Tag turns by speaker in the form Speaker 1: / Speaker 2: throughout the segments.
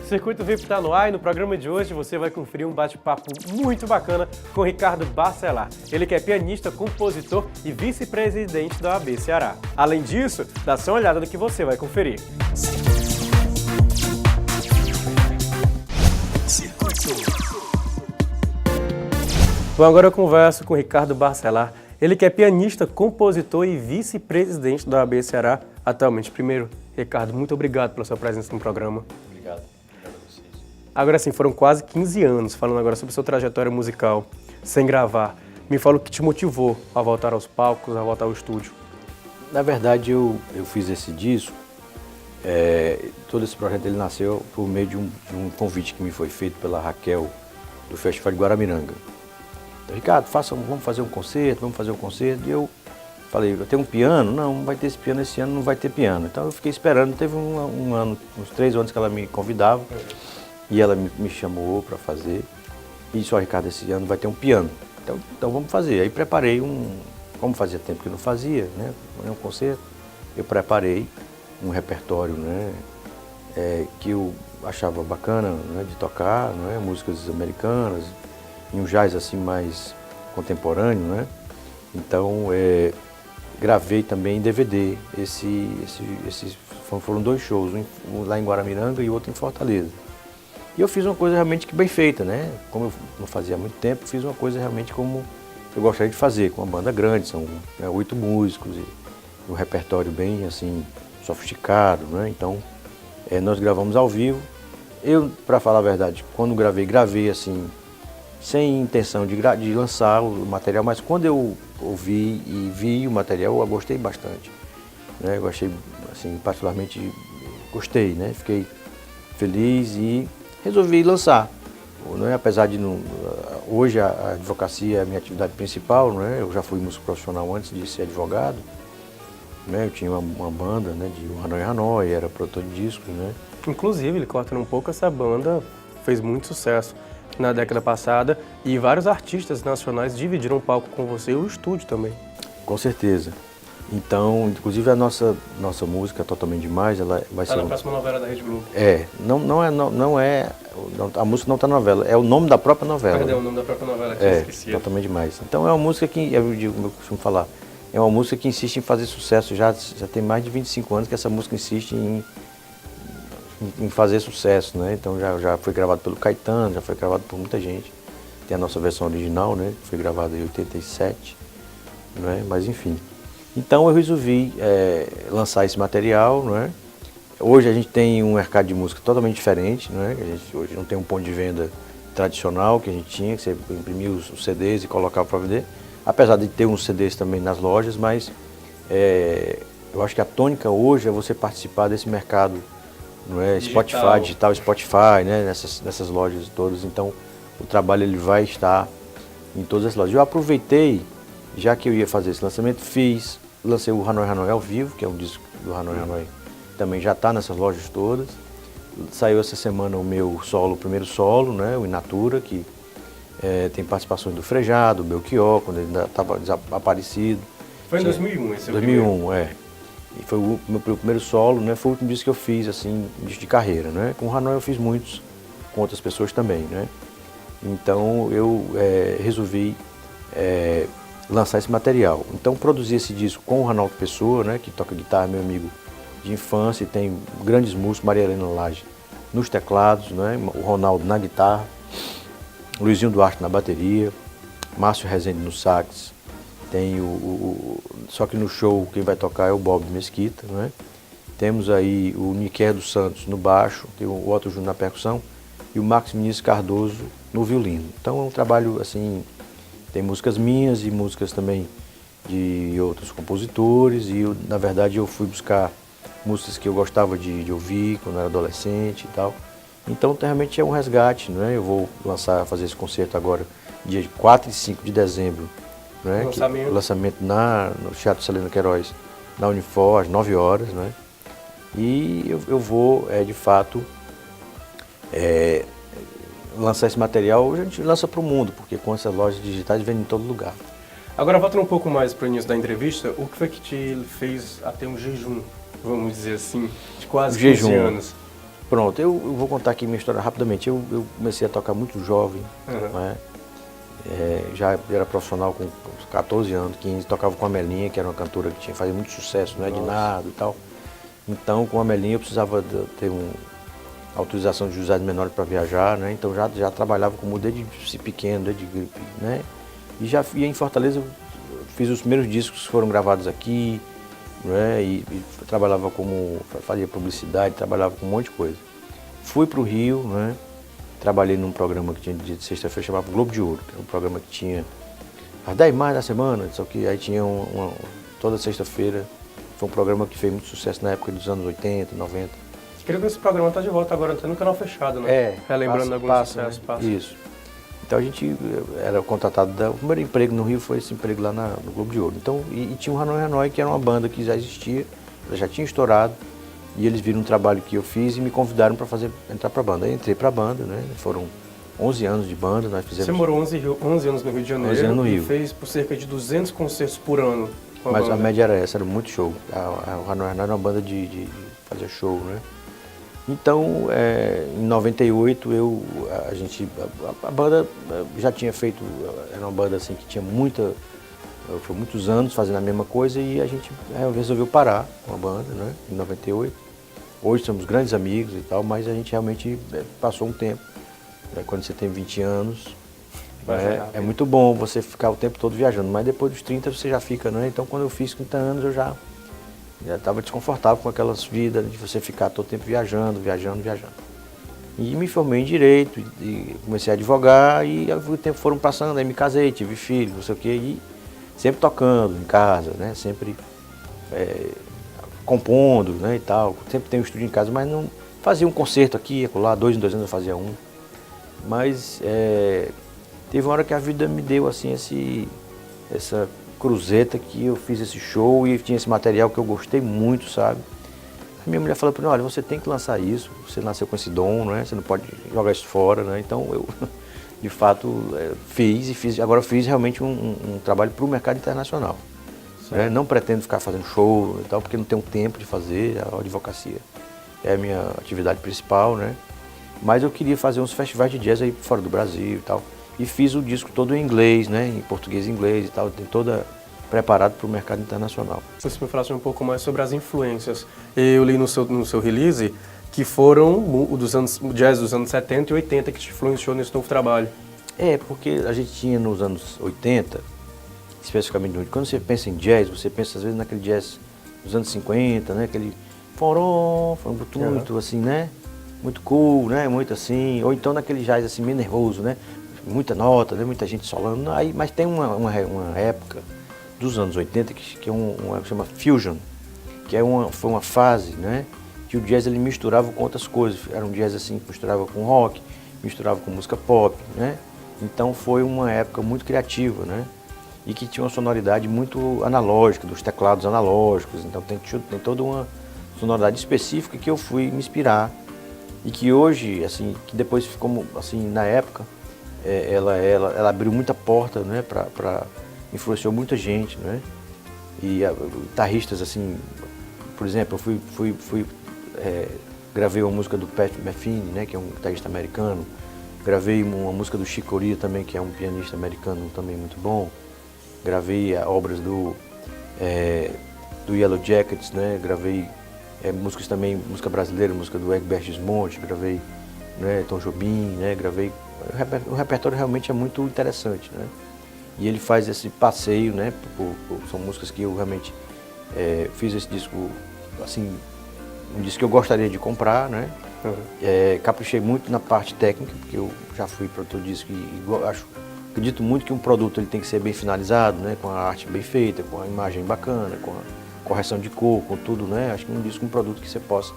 Speaker 1: Circuito VIP está no ar e no programa de hoje você vai conferir um bate-papo muito bacana com Ricardo Barcelar. Ele que é pianista, compositor e vice-presidente da OAB Ceará. Além disso, dá só uma olhada no que você vai conferir. Bom, agora eu converso com Ricardo Barcelar. Ele que é pianista, compositor e vice-presidente da OAB Ceará atualmente. Primeiro, Ricardo, muito obrigado pela sua presença no programa.
Speaker 2: Obrigado a vocês.
Speaker 1: Agora sim, foram quase 15 anos falando agora sobre sua trajetória musical, sem gravar. Me fala o que te motivou a voltar aos palcos, a voltar ao estúdio.
Speaker 2: Na verdade, eu fiz esse disco, todo esse projeto ele nasceu por meio de um convite que me foi feito pela Raquel, do Festival de Guaramiranga. Então, Ricardo, vamos fazer um concerto. E eu falei, eu tenho um piano? Não vai ter esse piano, esse ano não vai ter piano. Então eu fiquei esperando, teve um ano, uns 3 anos que ela me convidava e ela me chamou para fazer. E disse, Ricardo, esse ano vai ter um piano, então vamos fazer. Aí preparei como fazia tempo que não fazia, né, um concerto, eu preparei um repertório, né, que eu achava bacana, né, de tocar, né, músicas americanas, e um jazz assim mais contemporâneo, né. Então, gravei também em DVD, foram 2 shows, um lá em Guaramiranga e outro em Fortaleza. E eu fiz uma coisa realmente que bem feita, né? Como eu não fazia há muito tempo, fiz uma coisa realmente como eu gostaria de fazer, com uma banda grande, são 8 músicos e um repertório bem assim, sofisticado, né? Então, nós gravamos ao vivo. Eu, para falar a verdade, quando gravei assim, sem intenção de lançar o material, mas quando eu ouvi e vi o material, eu gostei bastante, né? Eu achei, assim, particularmente gostei, né? Fiquei feliz e resolvi lançar, né? Apesar de hoje a advocacia é a minha atividade principal, né? Eu já fui músico profissional antes de ser advogado, né? Eu tinha uma banda, né, de Hanoi Hanoi, era produtor de discos, né?
Speaker 1: Inclusive, ele cortando um pouco, essa banda fez muito sucesso na década passada e vários artistas nacionais dividiram o palco com você e o estúdio também.
Speaker 2: Com certeza. Então, inclusive a nossa música Totalmente Demais, ela vai ser...
Speaker 1: Está na próxima novela da Rede Globo.
Speaker 2: A música não está na novela, é o nome da própria novela.
Speaker 1: Perdão, o nome da própria novela que eu esqueci.
Speaker 2: Totalmente Demais. Então é uma música que, eu costumo falar, é uma música que insiste em fazer sucesso, já tem mais de 25 anos que essa música insiste em fazer sucesso, né? Então já foi gravado pelo Caetano, já foi gravado por muita gente. Tem a nossa versão original, né? Que foi gravada em 87, né? Mas enfim. Então eu resolvi lançar esse material, né? Hoje a gente tem um mercado de música totalmente diferente, né? A gente hoje não tem um ponto de venda tradicional que a gente tinha, que você imprimia os CDs e colocava para vender. Apesar de ter uns CDs também nas lojas, mas eu acho que a tônica hoje é você participar desse mercado, não é? Digital, Spotify, né? Nessas lojas todas. Então, o trabalho ele vai estar em todas as lojas. Eu aproveitei, já que eu ia fazer esse lançamento, lancei o Hanoi Hanoi ao vivo, que é um disco do Hanoi Hanoi, também já está nessas lojas todas. Saiu essa semana o meu solo, o primeiro solo, né? O In Natura, que tem participações do Frejá, do Belchior, quando ele ainda estava desaparecido.
Speaker 1: Foi em 2001 esse
Speaker 2: 2001, E foi o meu primeiro solo, né? Foi o último disco que eu fiz, assim, disco de carreira, né? Com o Hanoi eu fiz muitos, com outras pessoas também, né? Então eu resolvi lançar esse material. Então produzi esse disco com o Ronaldo Pessoa, né? Que toca guitarra, meu amigo de infância, e tem grandes músicos, Maria Helena Lage nos teclados, né? O Ronaldo na guitarra, Luizinho Duarte na bateria, Márcio Rezende no sax. Tem só que no show quem vai tocar é o Bob Mesquita, né? Temos aí o Niquer dos Santos no baixo, tem o Otto Júnior na percussão e o Max Vinícius Cardoso no violino. Então é um trabalho assim, tem músicas minhas e músicas também de outros compositores e na verdade eu fui buscar músicas que eu gostava de ouvir quando eu era adolescente e tal. Então realmente é um resgate, né? Eu vou fazer esse concerto agora dia 4 e 5 de dezembro. Né? O lançamento no Teatro Celina Queiroz, na Unifor, às 9 horas, né? E eu vou, de fato, lançar esse material. A gente lança para o mundo, porque com essas lojas digitais vende em todo lugar.
Speaker 1: Agora, voltando um pouco mais para o início da entrevista, o que foi que te fez a ter um jejum, vamos dizer assim, de quase 15 anos?
Speaker 2: Pronto, eu vou contar aqui minha história rapidamente. Eu comecei a tocar muito jovem, né? Já era profissional com 14 anos, 15, tocava com a Melinha, que era uma cantora que fazia muito sucesso, não é de nada e tal. Então, com a Melinha eu precisava ter autorização de juizados menores para viajar, né? Então já trabalhava como desde pequeno, desde gripe, né? E já ia em Fortaleza, fiz os primeiros discos que foram gravados aqui, né? E trabalhava fazia publicidade, trabalhava com um monte de coisa. Fui para o Rio, né? Trabalhei num programa que tinha de sexta-feira, chamava Globo de Ouro, que era um programa que tinha às 10 mais da semana, só que aí tinha toda sexta-feira. Foi um programa que fez muito sucesso na época dos anos 80, 90.
Speaker 1: Creio que esse programa está de volta agora, até no canal fechado, né? Relembrando alguns sucessos.
Speaker 2: Né? Isso. Então a gente era contratado, o primeiro emprego no Rio foi esse emprego lá no Globo de Ouro. Então, e tinha o Hanoi Hanoi, que era uma banda que já existia, ela já tinha estourado, e eles viram um trabalho que eu fiz e me convidaram para entrar para a banda. Aí entrei para a banda, né? Foram 11 anos de banda, nós fizemos...
Speaker 1: Você morou 11 anos no Rio de Janeiro
Speaker 2: 11 anos no Rio.
Speaker 1: E fez por cerca de 200 concertos por ano com a
Speaker 2: Mas
Speaker 1: banda.
Speaker 2: a média era essa, era muito show. O Hanoi Hanoi era uma banda de fazer show, né? Então, em 98, a banda já tinha feito, era uma banda assim que tinha foi muitos anos fazendo a mesma coisa e a gente resolveu parar com a banda, né, em 98. Hoje somos grandes amigos e tal, mas a gente realmente passou um tempo. Quando você tem 20 anos, é muito bom você ficar o tempo todo viajando, mas depois dos 30 você já fica, né? Então, quando eu fiz 30 anos, eu já estava desconfortável com aquelas vidas de você ficar todo tempo viajando. E me formei em Direito, e comecei a advogar, e o tempo foram passando, aí me casei, tive filho, não sei o quê, e sempre tocando em casa, né? Sempre compondo, né, e tal. Sempre tenho um estúdio em casa, mas não fazia um concerto aqui, lá, 2 em 2 anos eu fazia um. Mas teve uma hora que a vida me deu, assim, essa cruzeta que eu fiz esse show e tinha esse material que eu gostei muito, sabe? A minha mulher falou para mim, olha, você tem que lançar isso, você nasceu com esse dom, né? Você não pode jogar isso fora, né? Então eu, de fato, agora fiz realmente um trabalho para o mercado internacional. Né? Não pretendo ficar fazendo show e tal, porque não tenho tempo de fazer, a advocacia é a minha atividade principal, né? Mas eu queria fazer uns festivais de jazz aí fora do Brasil e tal. E fiz o disco todo em inglês, né? Em português e inglês e tal, toda preparado para o mercado internacional.
Speaker 1: Se você me falasse um pouco mais sobre as influências. Eu li no seu release que foram o jazz dos anos 70 e 80 que te influenciou nesse novo trabalho.
Speaker 2: Porque a gente tinha nos anos 80, especificamente, quando você pensa em jazz, você pensa às vezes naquele jazz dos anos 50, né? Aquele muito assim, né? Muito cool, né? Muito assim, ou então naquele jazz assim meio nervoso, né? Muita nota, né? Muita gente solando. Aí, mas tem uma época dos anos 80 que chama Fusion, que foi uma fase, né? Que o jazz ele misturava com outras coisas. Era um jazz assim que misturava com rock, misturava com música pop, né? Então foi uma época muito criativa, né? E que tinha uma sonoridade muito analógica, dos teclados analógicos. Então tem toda uma sonoridade específica que eu fui me inspirar. E que hoje, assim, que depois ficou, assim, na época, ela abriu muita porta, né, influenciou muita gente, né? E guitarristas, assim, por exemplo, eu gravei uma música do Pat Metheny, né, que é um guitarrista americano. Gravei uma música do Chick Corea também, que é um pianista americano também muito bom. Gravei obras do Yellow Jackets, né? Gravei músicas também, música brasileira, música do Egberto Gismonti, gravei, né, Tom Jobim, né? Gravei. O repertório realmente é muito interessante, né? E ele faz esse passeio, né? São músicas que eu realmente fiz esse disco, assim, um disco que eu gostaria de comprar, né? Caprichei muito na parte técnica, porque eu já fui produtor de disco e acredito muito que um produto ele tem que ser bem finalizado, né? Com a arte bem feita, com a imagem bacana, com a correção de cor, com tudo, né? Acho que um disco, um produto que você possa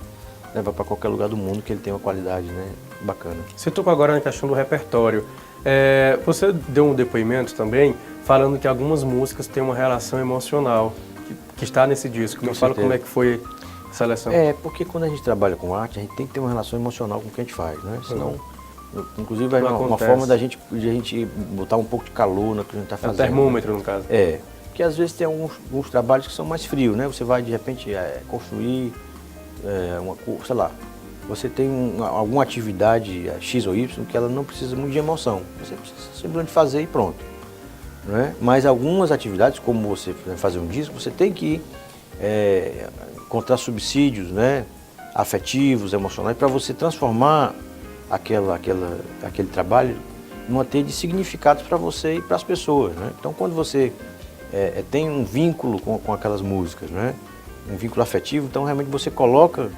Speaker 2: levar para qualquer lugar do mundo, que ele tenha uma qualidade, né, bacana.
Speaker 1: Você tocou agora na questão do repertório. Você deu um depoimento também falando que algumas músicas têm uma relação emocional que está nesse disco. Me fala como é que foi a seleção.
Speaker 2: Porque quando a gente trabalha com arte, a gente tem que ter uma relação emocional com o que a gente faz, né? Senão, inclusive, vai uma forma de a gente botar um pouco de calor no que a gente está fazendo.
Speaker 1: É um termômetro, no caso.
Speaker 2: Porque às vezes tem alguns trabalhos que são mais frios, né? Você vai, de repente, construir sei lá, você tem alguma atividade X ou Y que ela não precisa muito de emoção. Você precisa simplesmente fazer e pronto. Não é? Mas algumas atividades, como você fazer um disco, você tem que encontrar subsídios, né, afetivos, emocionais, para você transformar aquele trabalho numa teia de significados para você e para as pessoas. Né? Então, quando você tem um vínculo com aquelas músicas, né, um vínculo afetivo, então realmente você coloca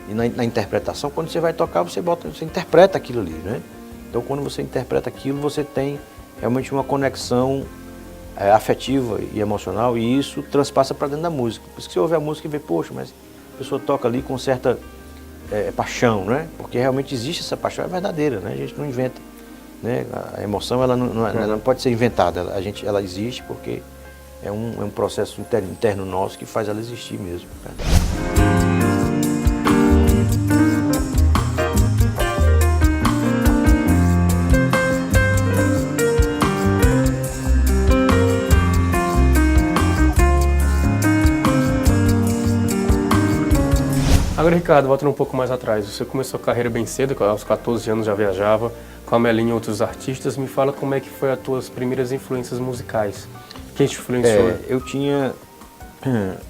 Speaker 2: na interpretação, quando você vai tocar, você interpreta aquilo ali. Né? Então, quando você interpreta aquilo, você tem realmente uma conexão afetiva e emocional, e isso transpassa para dentro da música. Por isso que você ouve a música e vê, poxa, mas a pessoa toca ali com certa paixão, né? Porque realmente existe essa paixão, é verdadeira, né? A gente não inventa. Né? A emoção ela não pode ser inventada, ela existe porque é um processo interno nosso que faz ela existir mesmo. Cara.
Speaker 1: Agora, Ricardo, voltando um pouco mais atrás, você começou a carreira bem cedo, aos 14 anos já viajava com a Melinha e outros artistas. Me fala como é que foi as tuas primeiras influências musicais. Quem te influenciou?
Speaker 2: Eu tinha,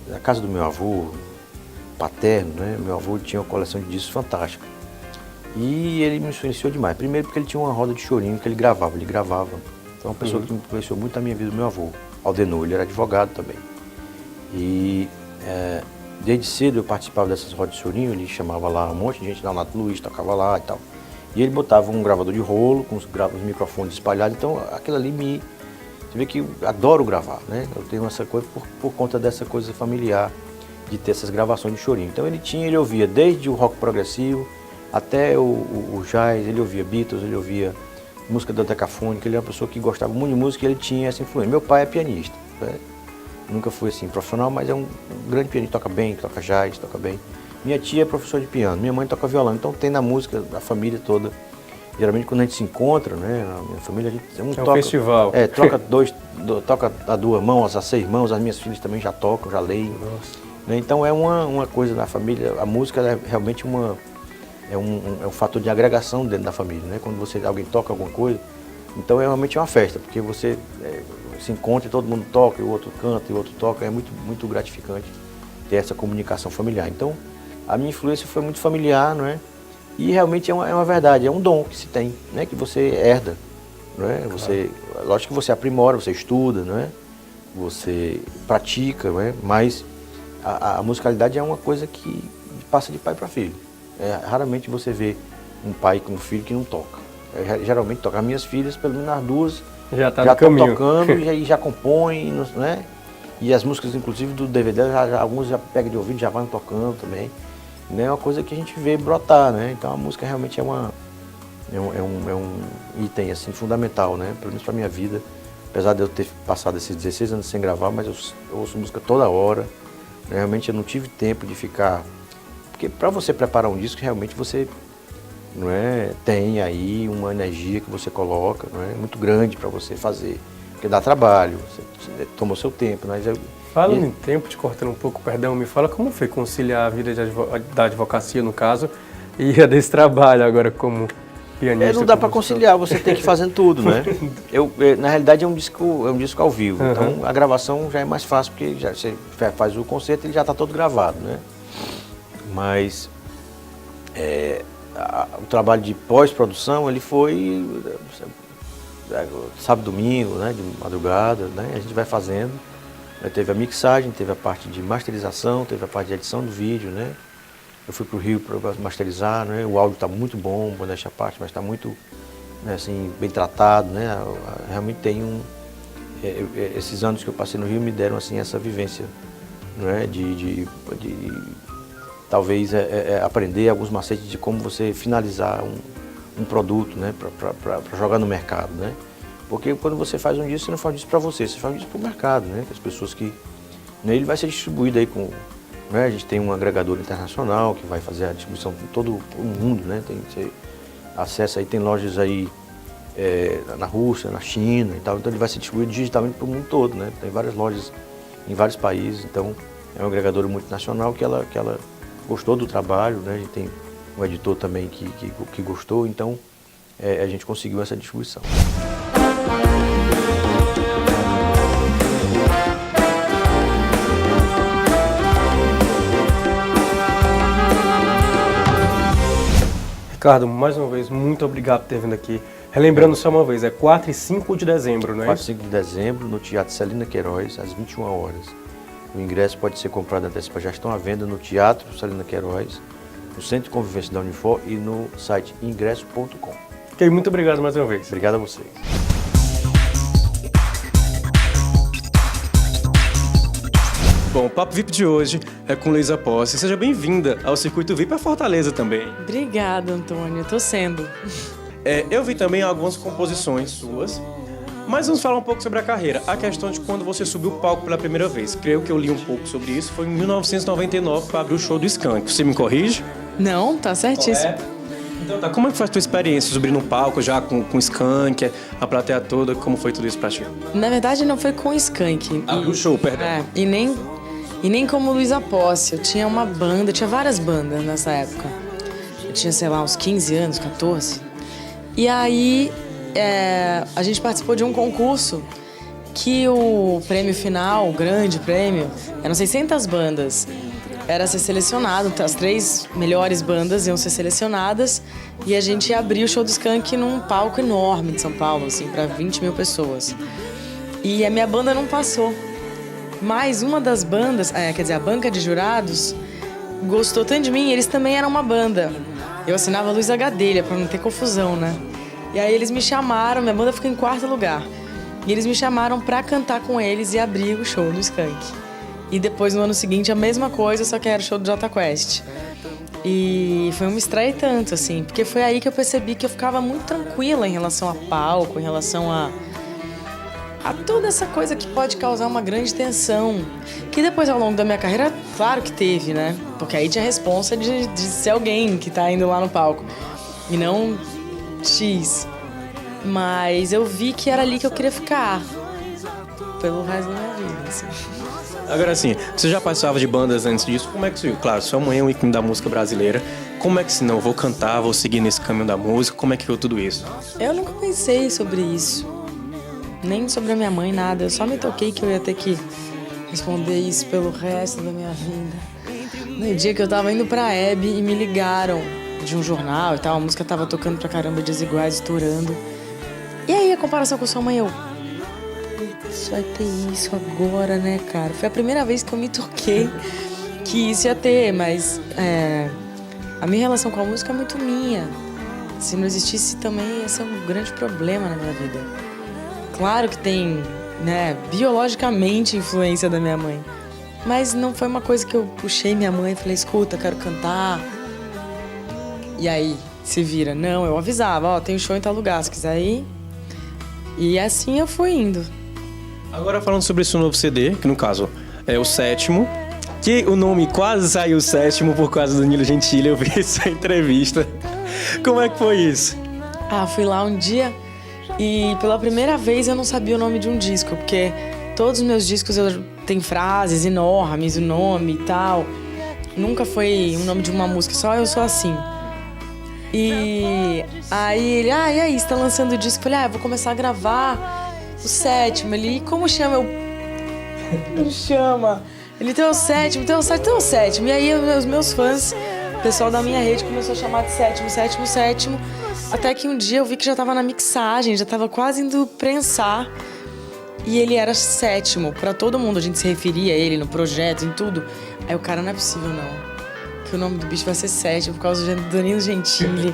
Speaker 2: na casa do meu avô paterno, né? Meu avô tinha uma coleção de discos fantástica. E ele me influenciou demais. Primeiro porque ele tinha uma roda de chorinho que ele gravava. Então, uma pessoa que me influenciou muito na minha vida, meu avô, Aldenor, ele era advogado também. E desde cedo eu participava dessas rodas de chorinho, ele chamava lá um monte de gente, Donato Luiz tocava lá e tal. E ele botava um gravador de rolo, com os microfones espalhados, então aquilo ali você vê que eu adoro gravar, né? Eu tenho essa coisa por conta dessa coisa familiar, de ter essas gravações de chorinho. Então ele ouvia desde o rock progressivo até o jazz, ele ouvia Beatles, ele ouvia música dodecafônica, ele era uma pessoa que gostava muito de música e ele tinha essa influência. Meu pai é pianista, né? Nunca fui assim profissional, mas é um grande pianista, toca bem, toca jazz, toca bem. Minha tia é professora de piano, minha mãe toca violão, então tem na música a família toda. Geralmente quando a gente se encontra, né, na minha família, a gente toca,
Speaker 1: um festival.
Speaker 2: Toca a duas mãos, a 6 mãos, as minhas filhas também já tocam, já leem. Né? Então é uma coisa na família, a música é realmente um fator de agregação dentro da família, né? Quando alguém toca alguma coisa, então é realmente uma festa, porque você se encontra e todo mundo toca, e o outro canta, e o outro toca, é muito, muito gratificante ter essa comunicação familiar. Então, a minha influência foi muito familiar, não é? E realmente é uma verdade, é um dom que se tem, né? Que você herda, não é? Lógico que você aprimora, você estuda, não é? Você pratica, não é? Mas a musicalidade é uma coisa que passa de pai para filho. Raramente você vê um pai com um filho que não toca. Geralmente toca. As minhas filhas, pelo menos as duas, já estão tocando e já compõem, né? E as músicas, inclusive, do DVD, alguns já pegam de ouvido, já vão tocando também. Né? É uma coisa que a gente vê brotar, né? Então a música realmente é um item assim, fundamental, né? Pelo menos para a minha vida. Apesar de eu ter passado esses 16 anos sem gravar, mas eu ouço música toda hora. Né? Realmente eu não tive tempo de ficar... Porque para você preparar um disco, realmente você... Não é, tem aí uma energia que você coloca, não é, muito grande para você fazer, porque dá trabalho, você toma o seu tempo. Mas
Speaker 1: Falando em tempo, te cortando um pouco, perdão, me fala como foi conciliar a vida da advocacia, no caso, e a desse trabalho agora como pianista.
Speaker 2: Não dá para conciliar, você tem que ir fazendo tudo, né? Na realidade é um disco ao vivo, então a gravação já é mais fácil, porque você faz o concerto e ele já está todo gravado, né? Mas... o trabalho de pós-produção, ele foi sábado, domingo, né, de madrugada, né, a gente vai fazendo. Teve a mixagem, teve a parte de masterização, teve a parte de edição do vídeo, né. Eu fui para o Rio para masterizar, né, o áudio está muito bom, nessa parte, mas está muito, né, assim, bem tratado, né. Realmente tem esses anos que eu passei no Rio me deram assim essa vivência, né, de talvez aprender alguns macetes de como você finalizar um produto, né, para jogar no mercado, né? Porque quando você faz um disco, você não faz um disco para você faz um disco para o mercado, né? As pessoas que... Né, ele vai ser distribuído aí com... Né, a gente tem um agregador internacional que vai fazer a distribuição em todo o mundo, né? Você acessa aí, tem lojas aí na Rússia, na China e tal, então ele vai ser distribuído digitalmente para o mundo todo, né? Tem várias lojas em vários países, então é um agregador multinacional que ela gostou do trabalho, né? A gente tem um editor também que gostou, então a gente conseguiu essa distribuição.
Speaker 1: Ricardo, mais uma vez, muito obrigado por ter vindo aqui. Relembrando só uma vez, é 4 e 5 de dezembro, não é?
Speaker 2: 4 e 5 de dezembro, no Teatro Celina Queiroz, às 21 horas. O ingresso pode ser comprado antecipado, já estão à venda no Teatro Celina Queiroz, no Centro de Convivência da Unifor e no site ingresso.com.
Speaker 1: Ok, muito obrigado mais uma vez.
Speaker 2: Obrigado a vocês.
Speaker 1: Bom, o Papo VIP de hoje é com Luísa Posse. Seja bem-vinda ao Circuito VIP a Fortaleza também.
Speaker 3: Obrigada, Antônio. Tô sendo.
Speaker 1: Eu vi também algumas composições suas, mas vamos falar um pouco sobre a carreira. A questão de quando você subiu o palco pela primeira vez. Creio que eu li um pouco sobre isso. Foi em 1999 para abrir o show do Skank. Você me corrige?
Speaker 3: Não, tá certíssimo.
Speaker 1: Então tá, como é que foi a tua experiência subir no palco já com o Skank, a plateia toda? Como foi tudo isso pra ti?
Speaker 3: Na verdade, não foi com o Skank.
Speaker 1: Abriu o show, perdão.
Speaker 3: E nem como Luísa Posse. Eu tinha uma banda, eu tinha várias bandas nessa época. Eu tinha, sei lá, uns 15 anos, 14. E aí, a gente participou de um concurso que o prêmio final, o grande prêmio, eram 600 bandas. Era ser selecionado, as 3 melhores bandas iam ser selecionadas e a gente ia abrir o show do Skank num palco enorme de São Paulo, assim, para 20 mil pessoas. E a minha banda não passou. Mas uma das bandas, quer dizer, a banca de jurados, gostou tanto de mim, eles também eram uma banda. Eu assinava Luísa Gadelha, pra não ter confusão, né? E aí eles me chamaram, minha banda ficou em 4º lugar. E eles me chamaram pra cantar com eles e abrir o show do Skank. E depois, no ano seguinte, a mesma coisa, só que era o show do Jota Quest. E foi uma estreia tanto, assim, porque foi aí que eu percebi que eu ficava muito tranquila em relação a palco, em relação a toda essa coisa que pode causar uma grande tensão. Que depois, ao longo da minha carreira, claro que teve, né? Porque aí tinha a responsa de ser alguém que tá indo lá no palco. E não X. Mas eu vi que era ali que eu queria ficar. Pelo resto da minha vida, assim.
Speaker 1: Agora sim, você já participava de bandas antes disso? Como é que isso? Claro, sua mãe é um ícone da música brasileira. Como é que se não, vou cantar, vou seguir nesse caminho da música? Como é que foi tudo isso? Eu
Speaker 3: nunca pensei sobre isso. Nem sobre a minha mãe, nada. Eu só me toquei que eu ia ter que responder isso pelo resto da minha vida. No dia que eu tava indo pra Hebe e me ligaram de um jornal e tal, a música tava tocando pra caramba, Desiguais, estourando. E aí a comparação com sua mãe, isso vai ter isso agora, né, cara? Foi a primeira vez que eu me toquei que isso ia ter, mas a minha relação com a música é muito minha. Se não existisse também, ia ser um grande problema na minha vida. Claro que tem, né, biologicamente influência da minha mãe. Mas não foi uma coisa que eu puxei minha mãe e falei, escuta, quero cantar. E aí, se vira. Não, eu avisava, tem um show em tal lugar, se quiser ir. E assim eu fui indo.
Speaker 1: Agora falando sobre esse novo CD, que no caso é o 7º, que o nome quase saiu 7º por causa do Danilo Gentili, eu vi essa entrevista. Como é que foi isso?
Speaker 3: Fui lá um dia e pela primeira vez eu não sabia o nome de um disco, porque todos os meus discos têm frases enormes, o nome e tal. Nunca foi o nome de uma música, só eu sou assim. E aí ele, e aí, você tá lançando o disco? Eu falei, eu vou começar a gravar o 7º. Ele, como chama? Não chama. Ele tem o 7º, tem o 7º. E aí os meus fãs, o pessoal da minha rede começou a chamar de 7º. Até que um dia eu vi que já tava na mixagem, já tava quase indo prensar. E ele era 7º pra todo mundo, a gente se referia a ele no projeto, em tudo. Aí o cara, não é possível não, que o nome do bicho vai ser 7º por causa do Danilo Gentili.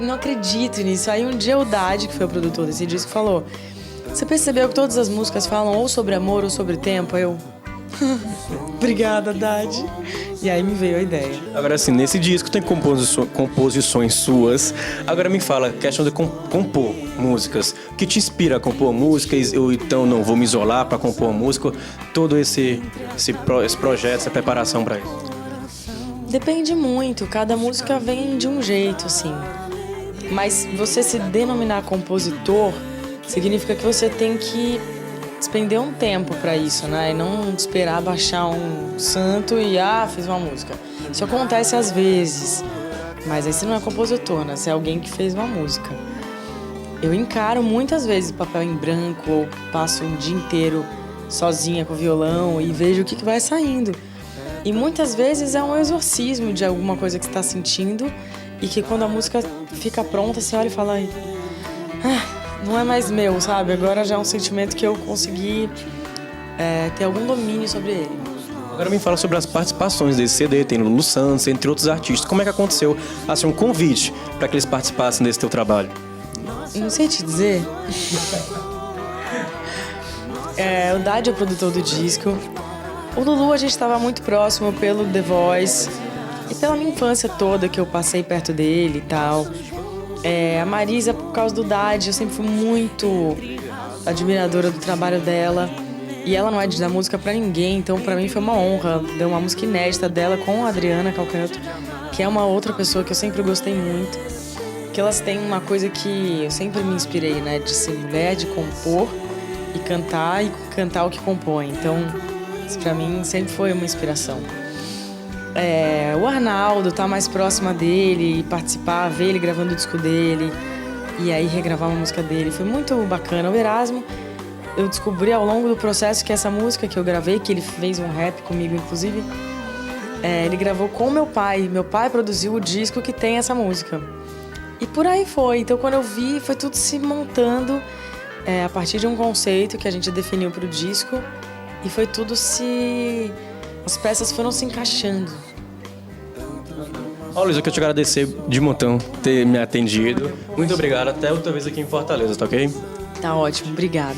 Speaker 3: Não acredito nisso. Aí um dia o Dade, que foi o produtor desse disco, falou, você percebeu que todas as músicas falam ou sobre amor ou sobre tempo? Aí eu, obrigada, Dade. E aí me veio a ideia.
Speaker 1: Agora assim, nesse disco tem composições suas. Agora me fala, questão de compor músicas. O que te inspira a compor músicas? Ou então não vou me isolar para compor música? Todo esse projeto, essa preparação para isso.
Speaker 3: Depende muito, cada música vem de um jeito, assim. Mas você se denominar compositor significa que você tem que despender um tempo pra isso, né? E não esperar baixar um santo e, fiz uma música. Isso acontece às vezes. Mas aí você não é compositor, né? Você é alguém que fez uma música. Eu encaro muitas vezes o papel em branco ou passo um dia inteiro sozinha com o violão e vejo o que vai saindo. E muitas vezes é um exorcismo de alguma coisa que você está sentindo e que quando a música fica pronta, você olha e fala... não é mais meu, sabe? Agora já é um sentimento que eu consegui ter algum domínio sobre ele.
Speaker 1: Agora me fala sobre as participações desse CD, tem Lulu Santos, entre outros artistas. Como é que aconteceu, assim, um convite para que eles participassem desse teu trabalho?
Speaker 3: Não sei te dizer. O Dade é o produtor do disco. O Lulu a gente estava muito próximo pelo The Voice e pela minha infância toda que eu passei perto dele e tal. A Marisa, por causa do Dade, eu sempre fui muito admiradora do trabalho dela. E ela não é de dar música pra ninguém, então pra mim foi uma honra. Deu uma música inédita dela com a Adriana Calcanhoto, que é uma outra pessoa que eu sempre gostei muito. Que elas têm uma coisa que eu sempre me inspirei, né? De ser mulher, de compor e cantar o que compõe. Então, isso pra mim sempre foi uma inspiração. O Arnaldo tá mais próxima dele, participar, ver ele gravando o disco dele e aí regravar uma música dele. Foi muito bacana. O Erasmo, eu descobri ao longo do processo que essa música que eu gravei, que ele fez um rap comigo, inclusive, ele gravou com meu pai. Meu pai produziu o disco que tem essa música. E por aí foi. Então, quando eu vi, foi tudo se montando a partir de um conceito que a gente definiu pro disco. E foi tudo as peças foram se encaixando.
Speaker 1: Luiz, eu quero te agradecer de montão ter me atendido. Muito obrigado. Até outra vez aqui em Fortaleza, tá ok?
Speaker 3: Tá ótimo. Obrigada.